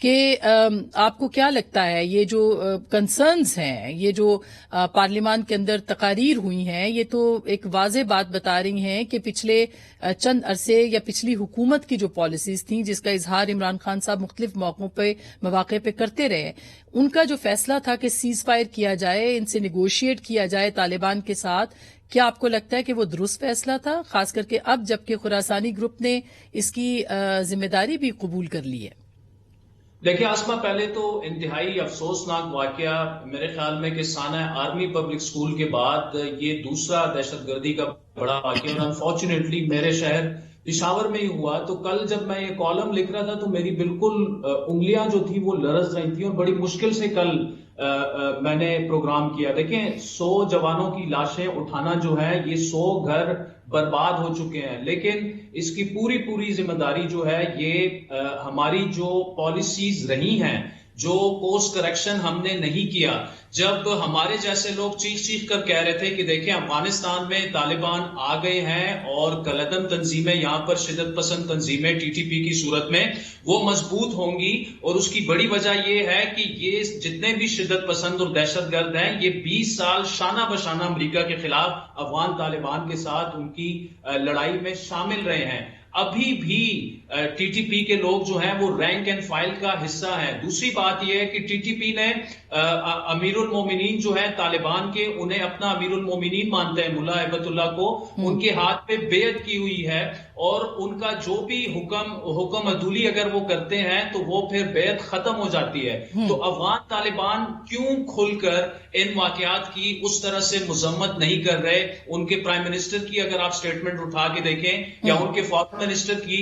کہ آپ کو کیا لگتا ہے یہ جو کنسرنز ہیں، یہ جو پارلیمان کے اندر تقاریر ہوئی ہیں، یہ تو ایک واضح بات بتا رہی ہیں کہ پچھلے چند عرصے یا پچھلی حکومت کی جو پالیسیز تھیں، جس کا اظہار عمران خان صاحب مختلف مواقع پہ کرتے رہے، ان کا جو فیصلہ تھا کہ سیز فائر کیا جائے، ان سے نیگوشیٹ کیا جائے طالبان کے ساتھ، کیا آپ کو لگتا ہے کہ وہ درست فیصلہ تھا، خاص کر کے اب جبکہ خراسانی گروپ نے اس کی ذمہ داری بھی قبول کر لی ہے؟ دیکھیں آسما، پہلے تو انتہائی افسوسناک واقعہ میرے خیال میں کہ سانحہ آرمی پبلک سکول کے بعد یہ دوسرا دہشت گردی کا بڑا واقعہ، اور انفارچونیٹلی میرے شہر پشاور میں ہی ہوا۔ تو کل جب میں یہ کالم لکھ رہا تھا تو میری بالکل انگلیاں جو تھی وہ لرز رہی تھیں، اور بڑی مشکل سے کل میں نے پروگرام کیا۔ دیکھیں 100 جوانوں کی لاشیں اٹھانا جو ہے، یہ 100 گھر برباد ہو چکے ہیں، لیکن اس کی پوری ذمہ داری جو ہے یہ ہماری جو پالیسیز رہی ہیں، جو کورس کریکشن ہم نے نہیں کیا۔ جب ہمارے جیسے لوگ چیخ کر کہہ رہے تھے کہ دیکھیں افغانستان میں طالبان آ گئے ہیں اور کلعدم تنظیمیں، یہاں پر شدت پسند تنظیمیں ٹی ٹی پی کی صورت میں وہ مضبوط ہوں گی، اور اس کی بڑی وجہ یہ ہے کہ یہ جتنے بھی شدت پسند اور دہشت گرد ہیں، یہ 20 سال شانہ بشانہ امریکہ کے خلاف افغان طالبان کے ساتھ ان کی لڑائی میں شامل رہے ہیں۔ ابھی بھی ٹی ٹی پی کے لوگ جو ہیں وہ رینک اینڈ فائل کا حصہ ہیں۔ دوسری بات یہ ہے کہ ٹی ٹی پی نے امیر المومنین جو ہے طالبان کے، انہیں اپنا امیر المومنین مانتے ہیں، ملا ہیبت اللہ کو، ان کے ہاتھ پہ بیعت کی ہوئی ہے، اور ان کا جو بھی حکم عدولی اگر وہ کرتے ہیں تو وہ پھر بیعت ختم ہو جاتی ہے۔ تو افغان طالبان کیوں کھل کر ان واقعات کی اس طرح سے مذمت نہیں کر رہے؟ ان کے پرائم منسٹر کی اگر آپ سٹیٹمنٹ اٹھا کے دیکھیں یا ان کے فارن منسٹر کی،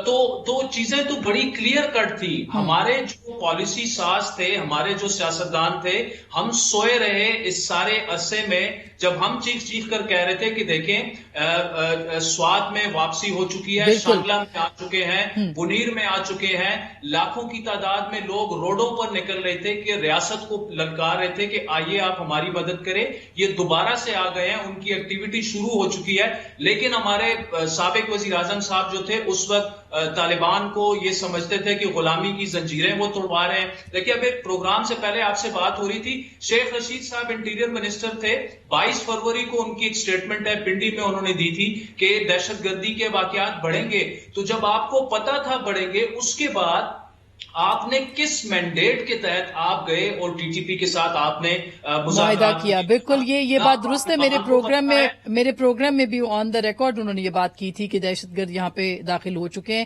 تو چیزیں تو بڑی کلیئر کٹ تھی۔ ہمارے جو پالیسی ساز تھے، ہمارے جو سیاستدان تھے، ہم سوئے رہے اس سارے عرصے میں، جب ہم چیخ کر کہہ رہے تھے کہ دیکھیں سوات میں واپسی ہو چکی ہے، شانگلہ میں آ چکے ہیں، بنیر میں آ چکے ہیں، لاکھوں کی تعداد میں لوگ روڈوں پر نکل رہے تھے کہ ریاست کو للکار رہے تھے کہ آئیے آپ ہماری مدد کریں۔ یہ دوبارہ سے آ گئے ہیں، ان کی ایکٹیویٹی شروع ہو چکی ہے، لیکن ہمارے سابق وزیر اعظم صاحب جو تھے اس وقت طالبان کو یہ سمجھتے تھے کہ غلامی کی زنجیریں وہ توڑوا رہے ہیں۔ دیکھیے اب ایک پروگرام سے پہلے آپ سے بات ہو رہی تھی، شیخ رشید صاحب انٹیریئر منسٹر تھے، 22 فروری کو ان کی ایک سٹیٹمنٹ ہے پنڈی میں انہوں نے دی تھی کہ دہشت گردی کے واقعات بڑھیں گے۔ تو جب آپ کو پتا تھا بڑھیں گے، اس کے بعد آپ نے کس مینڈیٹ کے تحت آپ گئے اور ٹی ٹی پی کے ساتھ آپ نے معاہدہ کیا؟ بالکل یہ بات درست ہے۔ میرے پروگرام میں بھی آن دا ریکارڈ انہوں نے یہ بات کی تھی کہ دہشت گرد یہاں پہ داخل ہو چکے ہیں۔